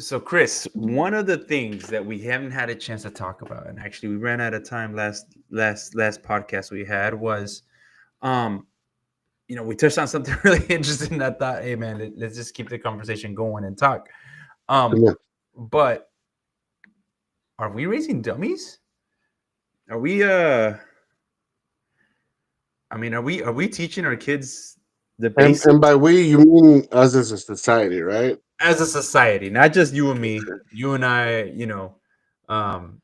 So, Chris, one of the things that we haven't had a chance to talk about, and actually we ran out of time last podcast we had was, um, we touched on something really interesting. I thought, hey man, let's just keep the conversation going and talk. Um, Yeah. but are we raising dummies? Are we? Are we teaching our kids the And by basics we, you mean us as a society, right? as a society, not just you and me, you and I? Um,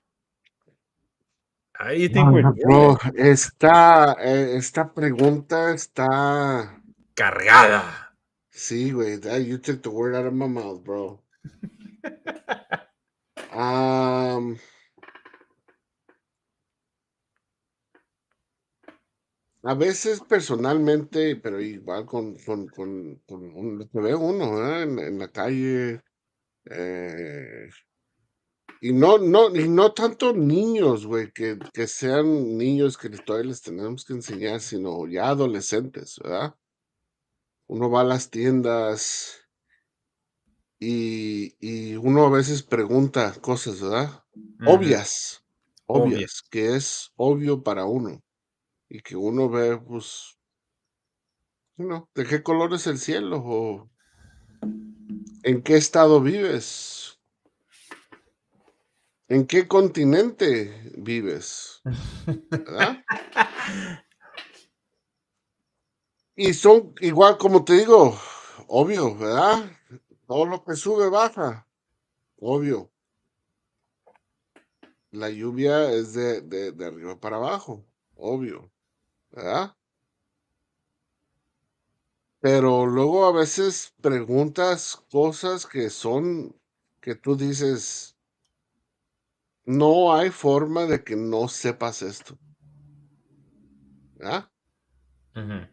how do you think we're Ah, doing bro, it? esta pregunta está. Cargada. Sí, güey, you took the word out of my mouth, bro. Um, a veces personalmente, pero igual con lo que ve uno, ¿verdad? En la calle, eh, y no tanto niños, güey, que sean niños que todavía les tenemos que enseñar, sino ya adolescentes, ¿verdad? Uno va a las tiendas y uno a veces pregunta cosas, ¿verdad? Ujú. Obvias, Obvio. obvias, que es obvio para uno y que uno ve, pues, ¿de qué color es el cielo? ¿O en qué estado vives? ¿En qué continente vives? ¿Verdad? Y son igual, como te digo, obvio, ¿verdad? Todo lo que sube baja, obvio. La lluvia es de arriba para abajo, obvio, ¿verdad? Pero luego a veces preguntas cosas que tú dices, no hay forma de que no sepas esto, ¿verdad? Ujú.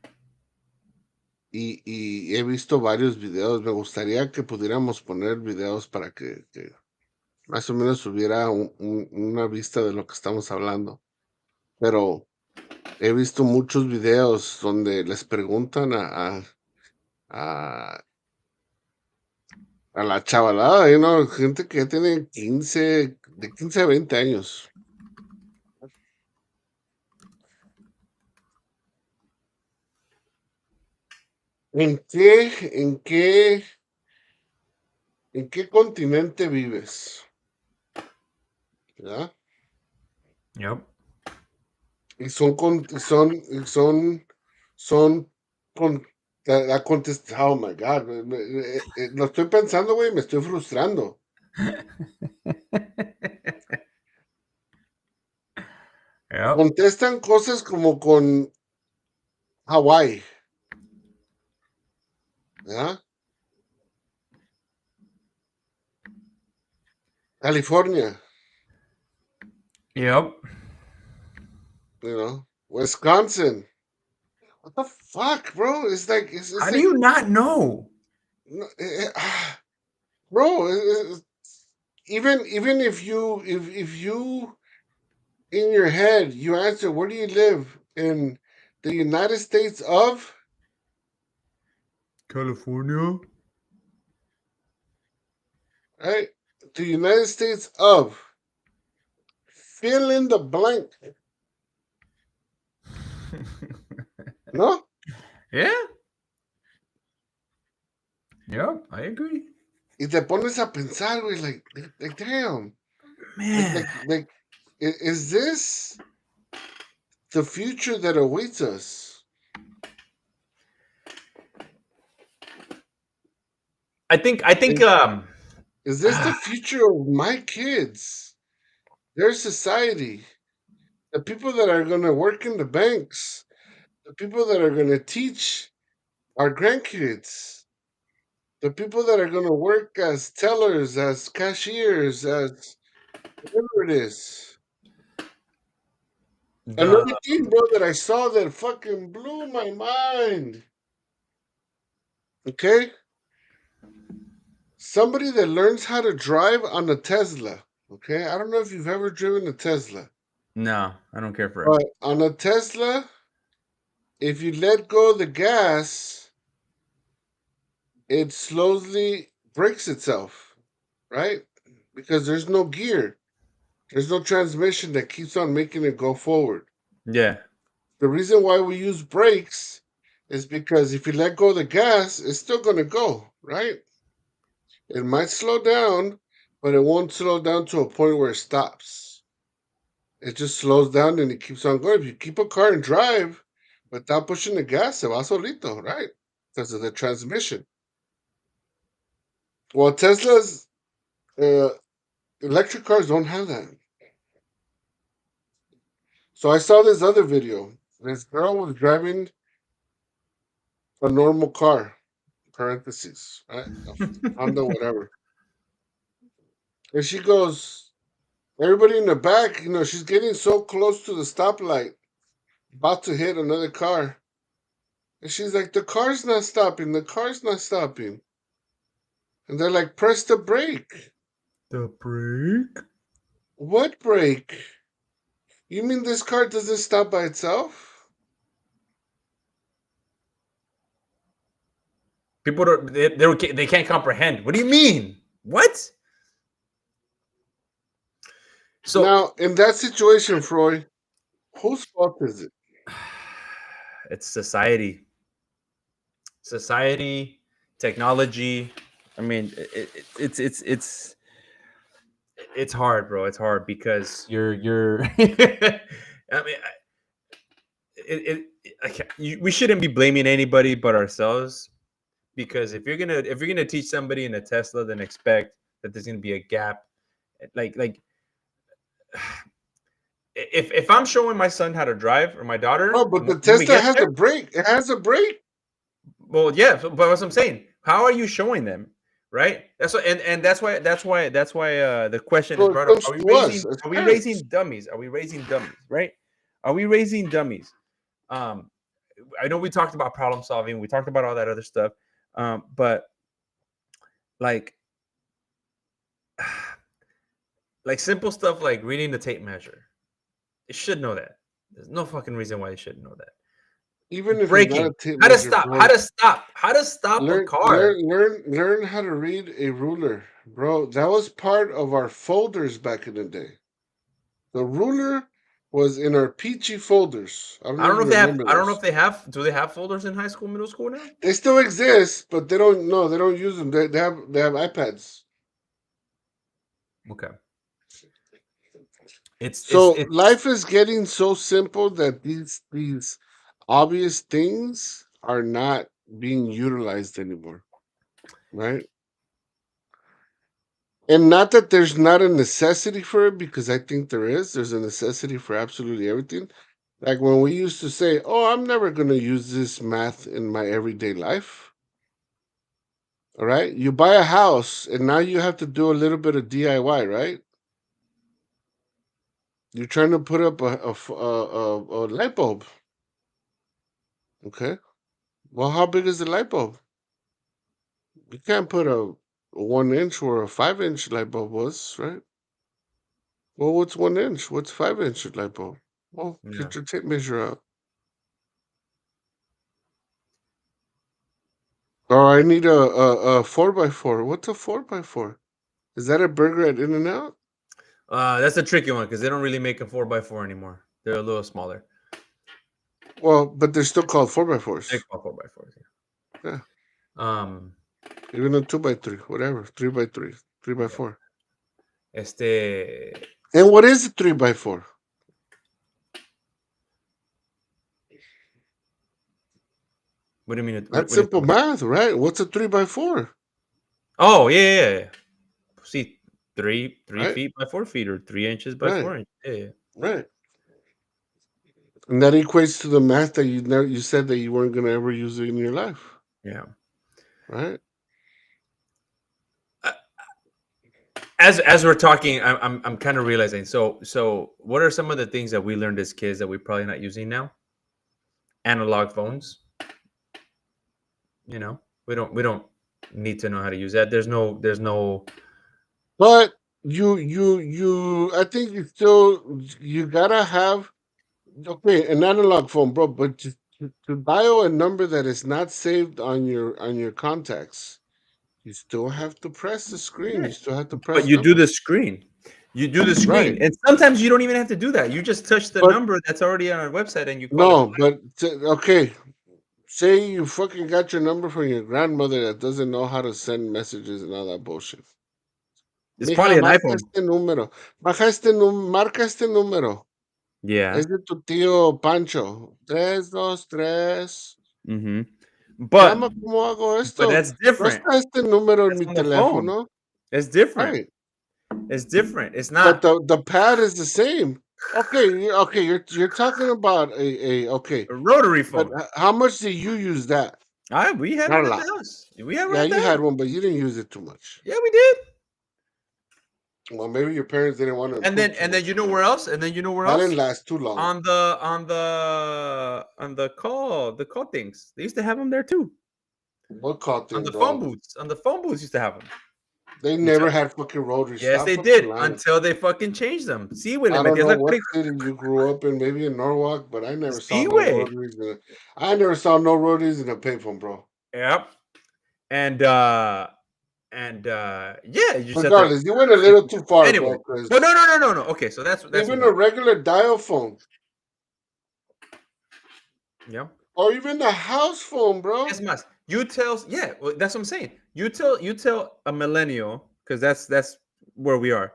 Y he visto varios videos, me gustaría que pudiéramos poner videos para que más o menos hubiera una vista de lo que estamos hablando. Pero he visto muchos videos donde les preguntan a, a la chavalada, gente que tiene de 15 a 20 años. ¿En qué, en qué, en qué continente vives? ¿Verdad? Yep. Y son con, oh my God, lo estoy pensando, güey, me estoy frustrando. Yep. Contestan cosas como con Hawái, ¿verdad? California, Yep. Wisconsin. What the fuck, bro? How It's do like, you not know? no, bro. Even if you in your head you answer, where do you live in the United States of? California. Right, the United States of. Fill in the blank, ¿no? Yeah. Yep. I agree. Y te pones a pensar, güey, like damn, like Man, like like, is this the future that awaits us? I think Is, is this the future of my kids? Their society, the people that are going to work in the banks, the people that are going to teach our grandkids, the people that are going to work as tellers, as cashiers, as whatever it is. the Another thing, bro, that I saw that fucking blew my mind. Okay? Somebody that learns how to drive on a Tesla. Okay? I don't know if you've ever driven a Tesla, no, I don't care for it. but on a Tesla, if you let go of the gas, it slowly breaks itself. right? Because there's no gear, there's no transmission that keeps on making it go forward. Yeah. The reason why we use brakes is because if you let go of the gas, it's still going to go, right? It might slow down, but it won't slow down to a point where it stops. It just slows down and it keeps on going. If you keep a car and drive without pushing the gas, se va solito, right? Because of the transmission. Well, Tesla's uh, electric cars don't have that. So I saw this other video. This girl was driving a normal car, parentheses, right? A Honda, whatever. And she goes, everybody in the back, she's getting so close to the stoplight, about to hit another car. And she's like, the car's not stopping. The car's not stopping. And they're like, press the brake. The brake? What brake? You mean this car doesn't stop by itself? People don't, they can't comprehend. What do you mean? What? So Now, in that situation, Freud, whose fault is it? it's society, technology. I mean, it's hard, bro. It's hard because you're. I mean, we shouldn't be blaming anybody but ourselves, because if you're gonna teach somebody in a Tesla, then expect that there's gonna be a gap. Like if I'm showing my son how to drive, or my Oh, daughter, but the when we Tesla get has a there, brake. It has a brake. well, yeah, but that's what I'm saying. How are you showing them? Right. That's what, and that's why the question is So it brought up. comes to us as Are we raising parents. dummies? Are we raising dummies? Right? Are we raising dummies? Um, I know we talked about problem solving. We talked about all that other stuff. But like, like simple stuff like reading the tape measure. It should know that. There's no fucking reason why it shouldn't know that. Even if it's not Braking. a tape How to measure, stop? How bro. to stop? How to stop a car? Learn how to read a ruler, bro. That was part of our folders back in the day. The ruler was in our peachy folders. I don't I know don't if know if you they have. remember I don't know those. if they have. Do they have folders in high school, middle school now? They still exist, but they don't. No, they don't use them. They have iPads. Okay. It's So life is getting so simple that these obvious things are not being utilized anymore, right? And not that there's not a necessity for it, because I think there is. There's a necessity for absolutely everything. Like when we used to say, "Oh, I'm never going to use this math in my everyday life." All right, you buy a house, and now you have to do a little bit of DIY, right? You're trying to put up a light bulb. Okay, well, how big is the light bulb? You can't put a 1 inch or a 5 inch light bulb was, right? Well, what's 1 inch? What's 5 inch light bulb? Well, Yeah. get your tape measure out. Or I need a 4x4. What's a 4x4? Is that a burger at In and Out? That's a tricky one because they don't really make a 4x4 anymore. They're a little smaller. Well, but they're still called They 4x4s. call 4x4s. Yeah. Yeah. Even a 2x3, whatever. 3x3, three by Yeah. four. Este. And what is a 3x4? What do you mean? That's What are you simple talking about? math, right? What's a 3x4? Oh, yeah, yeah, yeah. See, three Right? feet by 4 feet, or 3 inches by Right. 4 inches. Yeah, yeah. Right. And that equates to the math that you said that you weren't going to ever use it in your life, Yeah. right? Uh, as we're talking, I'm kind of realizing. So what are some of the things that we learned as kids that we're probably not using now? Analog phones. You know, we don't need to know how to use that. There's no. But I think you gotta have, okay, an analog phone, bro. But to dial a number that is not saved on your contacts, You still have to press the screen. Yeah. You still have to But press you do numbers. the screen. You do the Right. screen. And sometimes you don't even have to do that. You just touch the But number that's already on our website and you call it. no, but okay. Say you fucking got your number from your grandmother that doesn't know how to send messages and all that bullshit. It's Mija, probably an marca iPhone. este número. Marca este número. Yeah. Es de tu tío Pancho. 323. Hmm. Llama, But ¿cómo hago but esto? that's No different. está este número en That's mi on the phone. teléfono. It's different. Right. It's different. It's But not the pad is the same. Okay, you're talking about a okay. a rotary But phone. how much do you use that? We had Not one a at the lot. house. We had one Yeah, at the you had house. one, but you didn't use it too much. Yeah, we did. Well, maybe your parents didn't want to improve too And then much you know upon where it. else? And then you know where That didn't else? last too long. On the call things. They used to have them there too. What call On thing, the phone bro? booths. On the phone booths used to have them. They Until never had fucking rotary. yes, Stop they fucking did lying. until they fucking changed them. Sí, güey, le I don't metías know la what city you grew up in, maybe in Norwalk, but I never saw sí, no güey. rotaries. I never saw no rotaries in a payphone, bro. Yep. And yeah, you just have to Regardless, you went a little too far, anyway. bro. But Because no. Okay, so that's even one. a regular dial phone Yeah. or even a house phone, Es bro. más, you tell yeah, well, that's what I'm saying. You tell a millennial because that's where we are.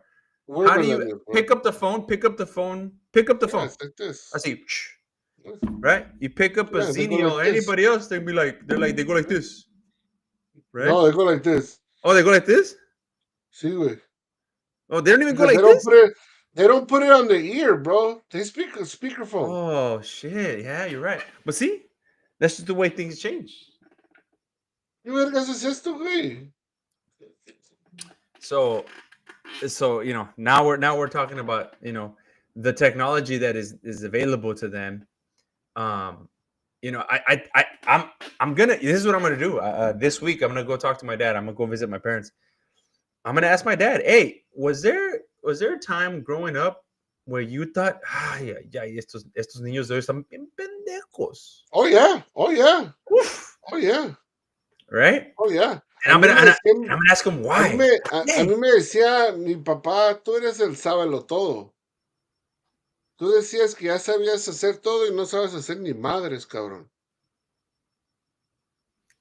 We're How do you millennials, bro. pick up the Yeah, phone. it's like I this. see, right? You pick up a Yeah, they go Zenio like or this. anybody else, they go like this, right? No, they go like this. Oh, they go like this. See, güey. Oh, they don't even go Because like this. they don't put it on the ear, bro. They speak a speakerphone. Oh shit! Yeah, you're right. But see, that's just the way things change. ¿Qué vergas es esto, güey? So now we're talking about the technology that is available to them. Um, I'm gonna. This is what I'm gonna do. This week I'm gonna go talk to my dad. I'm gonna go visit my parents. I'm gonna ask my dad. Hey, was there a time growing up where you thought, ay, ya, estos niños de hoy están bien pendejos, Oh, yeah. Oh, yeah. Uf, Oh, yeah. right? Oh, yeah. And A mí me I'm decían, gonna ask him a mí why. me, a Hey, mí me decía mi papá, tú eres el sábelo todo. Tú decías que ya sabías hacer todo y no sabes hacer ni madres, cabrón.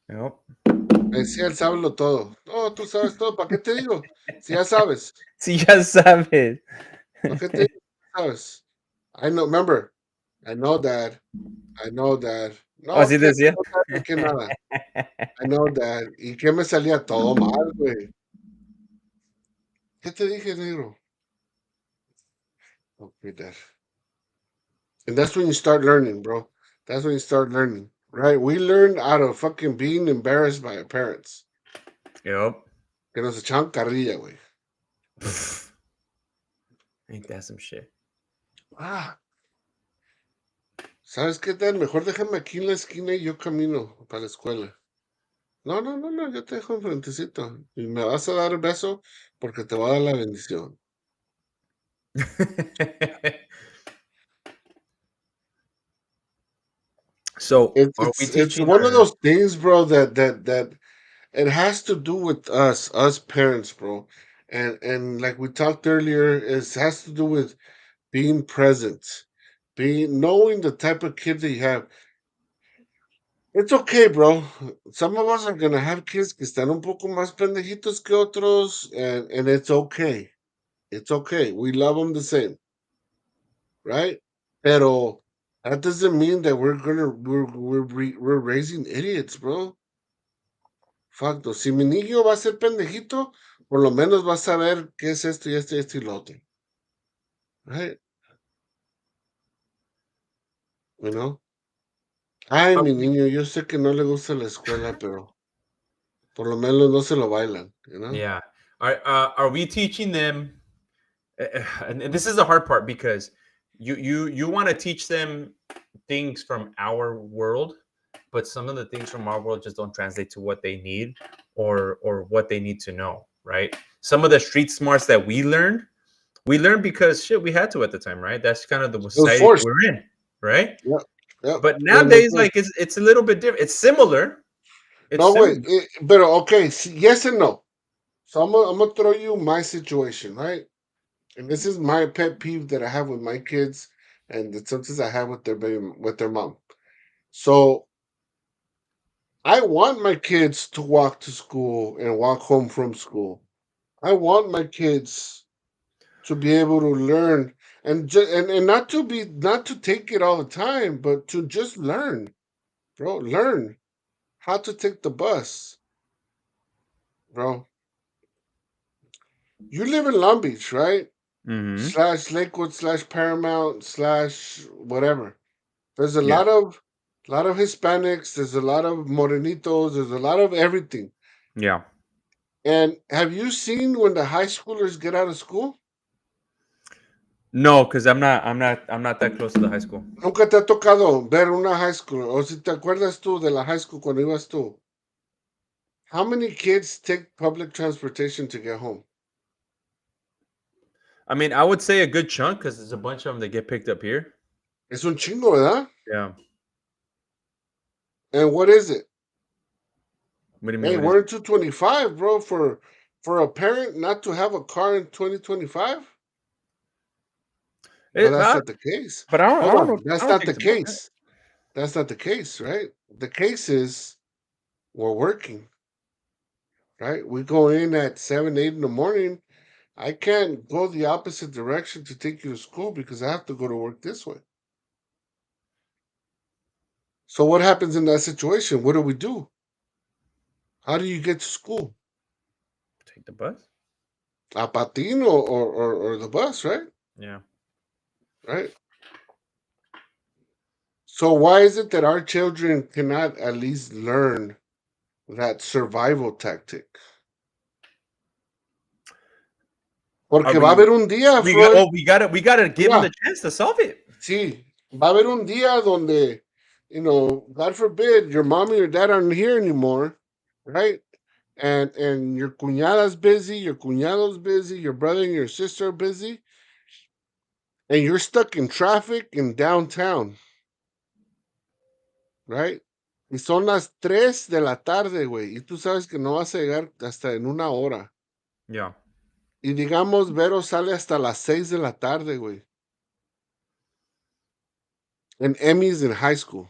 no. Me decía el sábelo todo. No, tú sabes todo. ¿Para qué te digo? Si ya sabes. Si ya sabes. ¿Para qué te digo? Sabes. I know, remember. I know, Dad. I know, Dad. Oh, No, así que decía. no, Dad, ni que nada. I know, Dad. ¿Y qué me salía todo mal, güey? ¿Qué te dije, negro? Okay, Dad. And that's when you start learning, bro. That's when you start learning, right? We learned out of fucking being embarrassed by our parents. Yep. Que nos echaban carrilla, güey. Ain't that some shit? Ah, ¿sabes qué, Dad? Mejor déjame aquí en la esquina y yo camino para la escuela. No, no, no, no, yo te dejo enfrentecito. Y me vas a dar el beso porque te voy a dar la bendición. So, are we It's teaching one of our those things, bro, that it has to do with us parents, bro. And like we talked earlier, it has to do with being present, being knowing the type of kid that you have. It's okay, bro. Some of us are gonna have kids que están un poco más pendejitos que otros, and it's okay. It's okay. We love them the same, right? Pero that doesn't mean that we're raising idiots, bro. Facto. Si mi niño va a ser pendejito, por lo menos va a saber qué es esto y esto y esto y lo otro. Right? You know? Ay, are mi we- niño, yo sé que no le gusta la escuela, pero por lo menos no se lo bailan, you know? yeah. Are we teaching them and this is the hard part because you want to teach them things from our world, but some of the things from our world just don't translate to what they need or what they need to know, right? Some of the street smarts that we learned because shit we had to at the time, right? That's kind of the It was society forced. we're in, right? Yep, yep. But We had no nowadays, choice. like it's a little bit different. It's similar, It's No, wait. similar. But okay, yes and no. So I'm gonna throw you my situation, right? And this is my pet peeve that I have with my kids, and that sometimes I have with their baby, with their mom. So I want my kids to walk to school and walk home from school. I want my kids to be able to learn and not to take it all the time, but to just learn, bro. Learn how to take the bus, bro. You live in Long Beach, right? Mm-hmm. Slash Lakewood slash Paramount slash whatever. There's Yeah. a lot of Hispanics. There's a lot of Morenitos. There's a lot of everything. Yeah. And have you seen when the high schoolers get out of school? No, because I'm not that close to the high school. Nunca te ha tocado ver una high school, o si te acuerdas tú de la high school cuando ibas tú. How many kids take public transportation to get home? I mean, I would say a good chunk because there's a bunch of them that get picked up here. Es un chingo, ¿verdad? Yeah. And what is it? What do you mean? Hey, What is we're in 225, bro. For a parent not to have a car in 2025? But it? that's not the case. But I don't. I Hold don't know. on, I that's don't not think the it's about that. case. That's not the case, right? The case is we're working, right? We go in at 7, 8 in the morning. I can't go the opposite direction to take you to school because I have to go to work this way. So what happens in that situation? What do we do? How do you get to school? Take the bus. A patin or the bus, right? Yeah. Right. So why is it that our children cannot at least learn that survival tactic? Are Porque va a we? haber un día, We got. Freud. Oh, we gotta give them Mira, the chance to solve it. sí, va a haber un día donde, God forbid, your mom and your dad aren't here anymore, right? And your cuñada's busy, your cuñado's busy, your brother and your sister are busy, and you're stuck in traffic in downtown, right? Y son las 3 de la tarde, güey, y tú sabes que no vas a llegar hasta en una hora. Yeah. Y digamos, Vero sale hasta las 6 de la tarde, güey. And Emmy's in high school.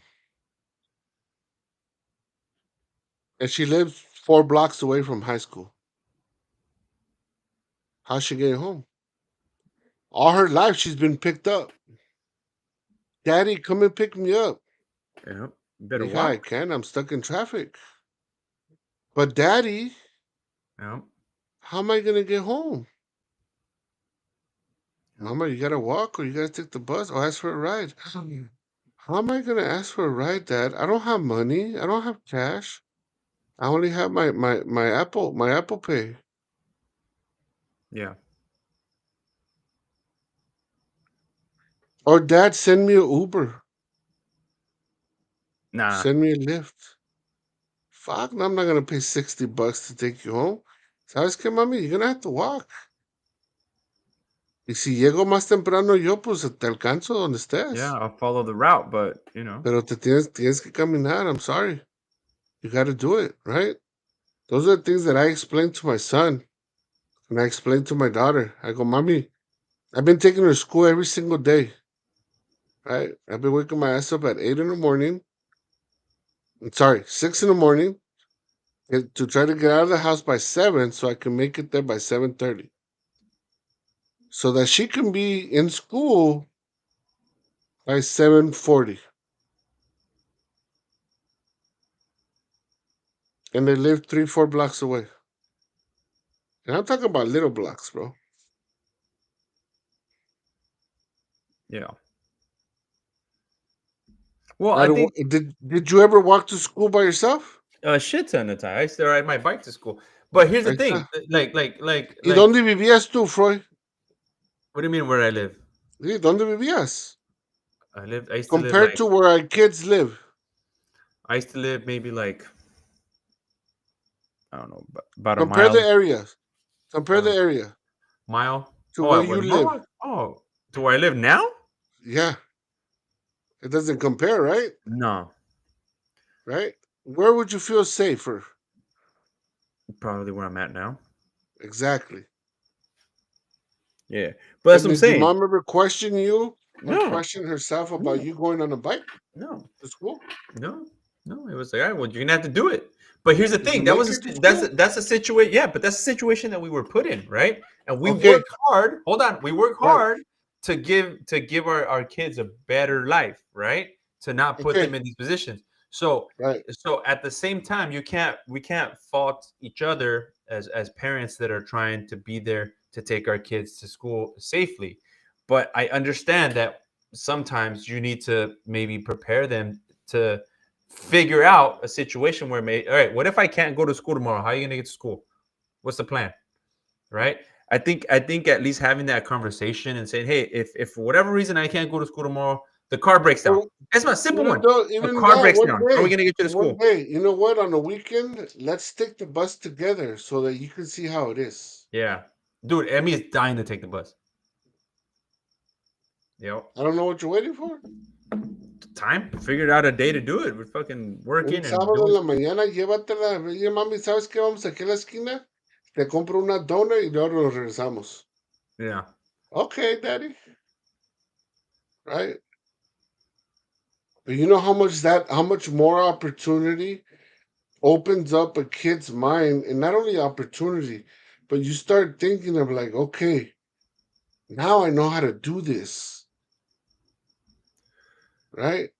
And she lives 4 blocks away from high school. How's she getting home? All her life, she's been picked up. Daddy, come and pick me up. Yeah. You better Mija, I walk. can't. I'm stuck in traffic. But Daddy, Yeah. how am I going to get home? Yeah. Mama, you got to walk or you got to take the bus or ask for a ride. How am I going to ask for a ride, Dad? I don't have money. I don't have cash. I only have my Apple Pay. Yeah. Or Dad, send me an Uber. Nah. Send me a Lyft. Fuck, no, I'm not gonna pay $60 to take you home. ¿Sabes qué, mami? You're gonna have to walk. Y si llego más temprano yo, pues te alcanzo donde Yeah. estés. I'll follow the route, but. Pero tienes que caminar. I'm sorry. You gotta do it, right? Those are the things that I explain to my son and I explain to my daughter. I go, Mommy, I've been taking her to school every single day, right? I've been waking my ass up at 8 in the morning. I'm sorry, 6 in the morning to try to get out of the house by 7 so I can make it there by 7:30. So that she can be in school by 7:40. And they live 3, 4 blocks away. And I'm talking about little blocks, bro. Yeah. Well, I think Did you ever walk to school by yourself? a shit ton of time. I used to ride my bike to school. But here's the Ahí thing. está. ¿Y Like. dónde vivías tú, Freud? What do you mean where I live? Sí, ¿dónde vivías? I used to live Compared like. to where our kids live. I used to live maybe like I don't know about a Compare the mile. areas. Compare the Uh, area mile. to Oh, where at you what live. mile? Oh, to where I live now? Yeah, it doesn't compare, right? No. Right? Where would you feel safer? Probably where I'm at now. Exactly. Yeah, but that's And what I'm did your saying. mom ever question you or No, question herself about no, you going on a bike no. to school? No, no, it was like, all right, well, you're gonna have to do it. But here's the Did you thing: that make was it to school? that's a situation. Yeah, but that's a situation that we were put in, right? And we Okay, work hard. Hold on, we work right, hard to give our kids a better life, right? To not put okay, them in these positions. So right. so at the same time, you can't we can't fault each other as parents that are trying to be there to take our kids to school safely. But I understand that sometimes you need to maybe prepare them to figure out a situation where all right, what if I can't go to school tomorrow? How are you gonna get to school? What's the plan? Right? I think at least having that conversation and saying, hey, if for whatever reason I can't go to school tomorrow, the car breaks down. Or That's my simple even one. though, The even car that breaks down. How are we gonna get you to one school? day, you know what? On the weekend, let's take the bus together so that you can see how it is. Yeah. Dude, Emmy is dying to take the bus. Yep. I don't know what you're waiting for. Time. Figured out a day to do it. We're fucking Un working and sábado en doing. la mañana, llévatela. Oye, mami, ¿sabes qué? Vamos aquí a la esquina. Te compro una dona y luego nos regresamos. Yeah. Okay, daddy. Right? But you know how much more opportunity opens up a kid's mind, and not only opportunity, but you start thinking of like, okay, now I know how to do this, right?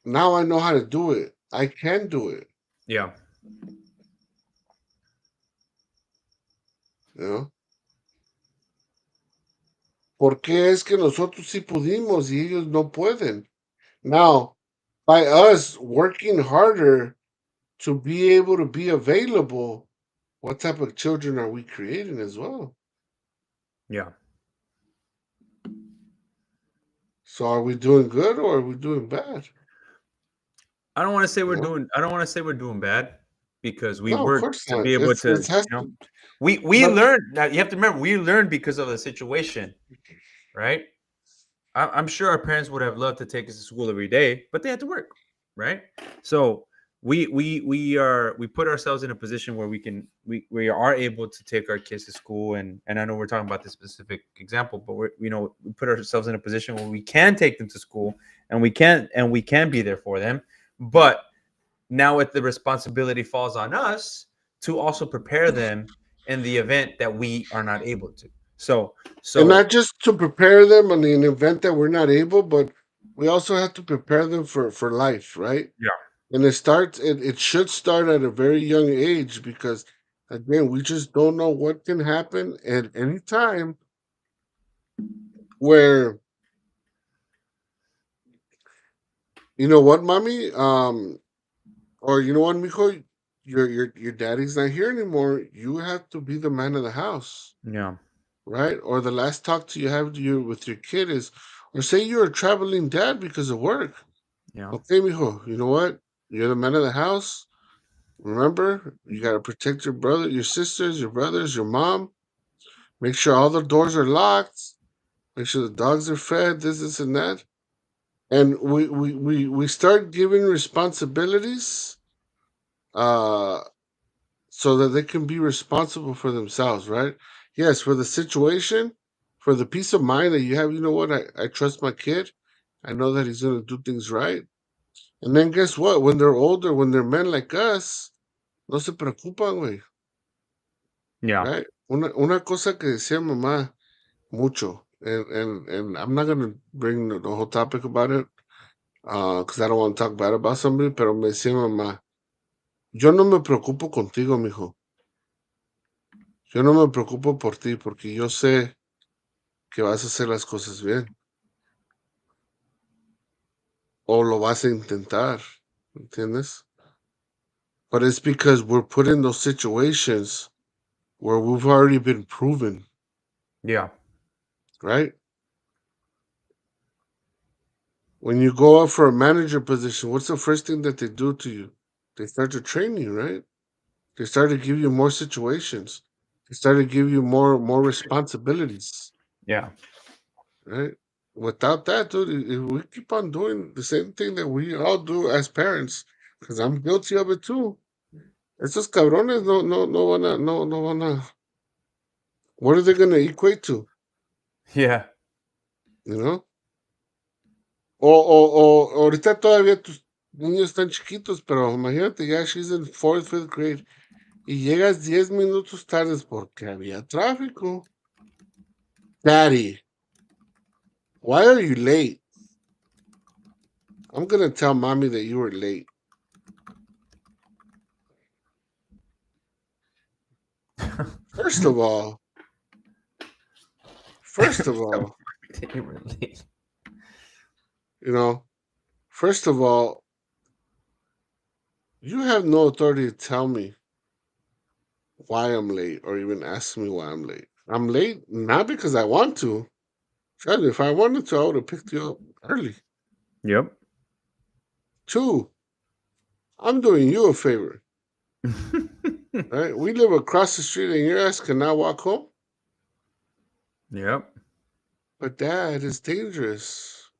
Now I know how to do it. I can do it, Yeah. you know? ¿Por qué es que nosotros sí pudimos y ellos no pueden? Now, by us working harder to be able to be available, what type of children are we creating as well? Yeah. So are we doing good or are we doing bad? I don't want to say You we're know? doing. I don't want to say we're doing bad because we No, of work course to not. be able to. It has You know, to, we but learned. Now you have to remember, we learned because of the situation, right? I'm sure our parents would have loved to take us to school every day, but they had to work, right? So we put ourselves in a position where we are able to take our kids to school, and I know we're talking about this specific example, but we put ourselves in a position where we can take them to school and we can be there for them, but now the responsibility falls on us to also prepare them in the event that we are not able to. So and so not just to prepare them on the event that we're not able, but we also have to prepare them for life, right? yeah, And it should start at a very young age because again, we just don't know what can happen at any time where you know what, mommy? Or you know what, Mijo, your daddy's not here anymore. You have to be the man of the house, yeah, right? Or the last talk to you have to you with your kid is, or say you're a traveling dad because of work. yeah, Okay, mijo, you know what? You're the man of the house. Remember, you gotta protect your brother, your sisters, your brothers, your mom. Make sure all the doors are locked. Make sure the dogs are fed. This, and that. And we start giving responsibilities. Uh, so that they can be responsible for themselves, right? Yes, for the situation, for the peace of mind that you have, you know what? I trust my kid. I know that he's going to do things right. And then guess what? When they're older, when they're men like us, no se preocupan, güey, yeah, right? Una cosa que decía mamá mucho, and I'm not going to bring the whole topic about it because I don't want to talk bad about somebody, pero me decía mamá, yo no me preocupo contigo, mijo. Yo no me preocupo por ti porque yo sé que vas a hacer las cosas bien o lo vas a intentar, ¿entiendes? But it's because we're put in those situations where we've already been proven, yeah, right? When you go up for a manager position, what's the first thing that they do to you? They start to train you, right? They start to give you more situations. They start to give you more responsibilities, yeah. right? Without that, dude, if we keep on doing the same thing that we all do as parents, because I'm guilty of it too. Estos cabrones no van a. What are they gonna equate to? Yeah. You know? O ahorita todavía tus niños están chiquitos, pero imagínate ya she's in fourth, fifth grade y llegas 10 minutos tardes porque había tráfico. Daddy, why are you late? I'm gonna tell mommy that you were late. First of all, first of all, you know, first of all, you have no authority to tell me why I'm late or even ask me why I'm late. I'm late not because I want to. Trust me, if I wanted to, I would have picked you up early. Yep. Two, I'm doing you a favor. Right? We live across the street and your ass cannot walk home. Yep. But dad, it's dangerous.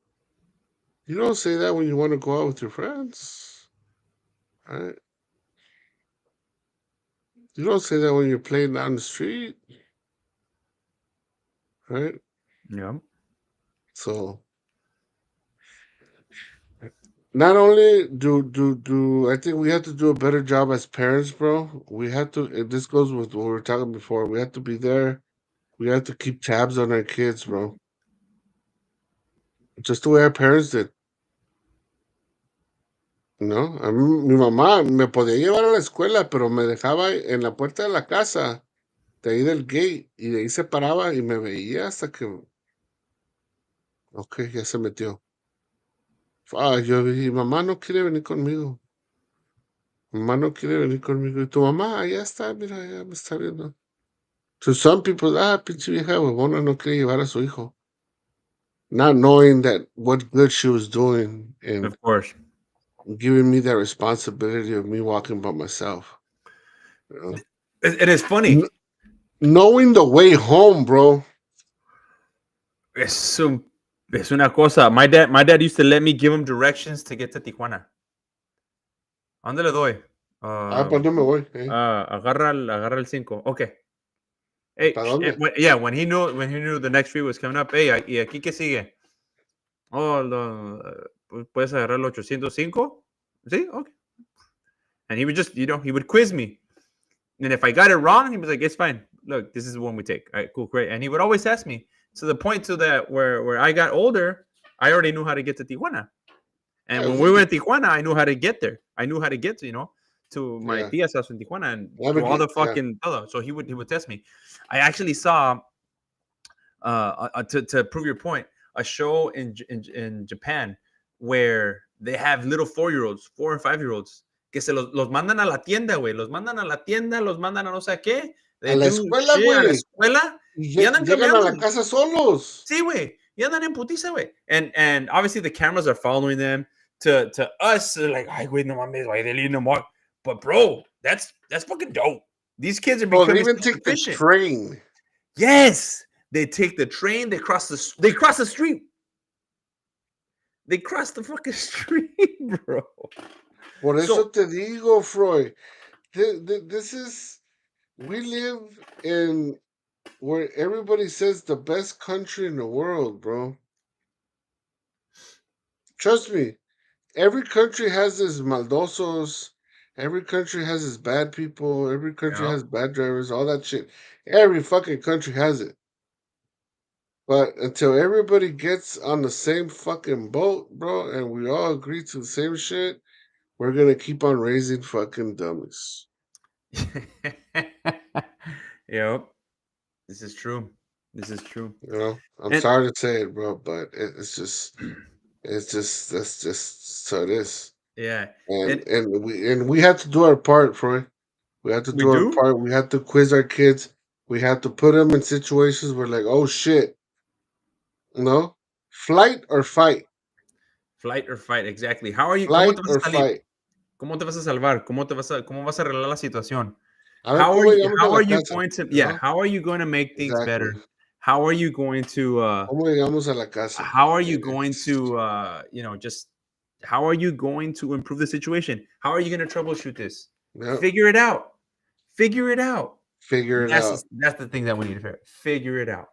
You don't say that when you want to go out with your friends. Right? You don't say that when you're playing down the street. Right? Yep. So not only do I think we have to do a better job as parents, bro. We have to, and this goes with what we were talking before. We have to be there. We have to keep tabs on our kids, bro. Just the way our parents did. ¿No? A mí, mi mamá me podía llevar a la escuela, pero me dejaba en la puerta de la casa, de ahí del gate, y de ahí se paraba y me veía hasta que, ok, ya se metió. Yo dije, mamá no quiere venir conmigo. Mamá no quiere venir conmigo. Y tu mamá, ya está, mira, ya me está viendo. To some people, pinche vieja huevona no quiere llevar a su hijo. Not knowing that what good she was doing and Of course. giving me that responsibility of me walking by myself. You know? It is funny. Knowing the way home, bro. Es una cosa. My dad used to let me give him directions to get to Tijuana. ¿A dónde le doy? ¿Para dónde me voy? Agarra el 5. Okay. Hey, ¿Para dónde? yeah, when he knew the next street was coming up. Hey, ¿y aquí qué sigue? Oh, puedes agarrar el 805. Sí, okay. And he would just, he would quiz me. And if I got it wrong, he was like, it's fine. Look, this is the one we take. All right, cool, great. And he would always ask me, to the point to that where I got older, I already knew how to get to Tijuana. And when we went to Tijuana, I knew how to get there. I knew how to get to my tia's house in Tijuana and to all the fucking so he would test me. I actually saw to prove your point, a show in Japan where they have little 4-year-olds, 4 and 5-year-olds, que se los mandan a la tienda, güey. Los mandan a la tienda, los mandan a no sé qué. A They la do escuela, shit a la güey. escuela y andan Llegan a cambiando. la casa solos. Sí, güey. Y andan en putiza, güey. And obviously the cameras are following them. To us, they're like, ay, güey, no mames, güey, they're leaving them walk. But bro, that's fucking dope. These kids are Oh, they becoming even take the self-sufficient. train. Yes, they take the train. They cross the street. They cross the fucking street, bro. Por eso So te digo, Freud. This is, we live in where everybody says the best country in the world, bro. Trust me, every country has its maldosos. Every country has its bad people. Every country yeah. has bad drivers, all that shit. Every fucking country has it. But until everybody gets on the same fucking boat, bro, and we all agree to the same shit, we're gonna keep on raising fucking dummies. Yep. This is true. This is true. You know, I'm And sorry to say it, bro, but that's just so it is. yeah, and And we have to do our part, Troy. We have to we do our do part. We have to quiz our kids. We have to put them in situations where, like, oh shit, no, flight or fight, flight or fight. Exactly. How are you? ¿Cómo flight te vas or a salir? fight. ¿Cómo te vas a salvar? ¿Cómo vas a arreglar la situación? A ver cómo llegamos a How la are you casa, going to you know? how are you going to make things Exactly. better? How are you going to ¿Cómo llegamos a la casa? how are you going to just how are you going to improve the situation? How are you going to troubleshoot this? Yep, Figure it out. Figure it out. figure it out. That's the thing that we need to figure it out.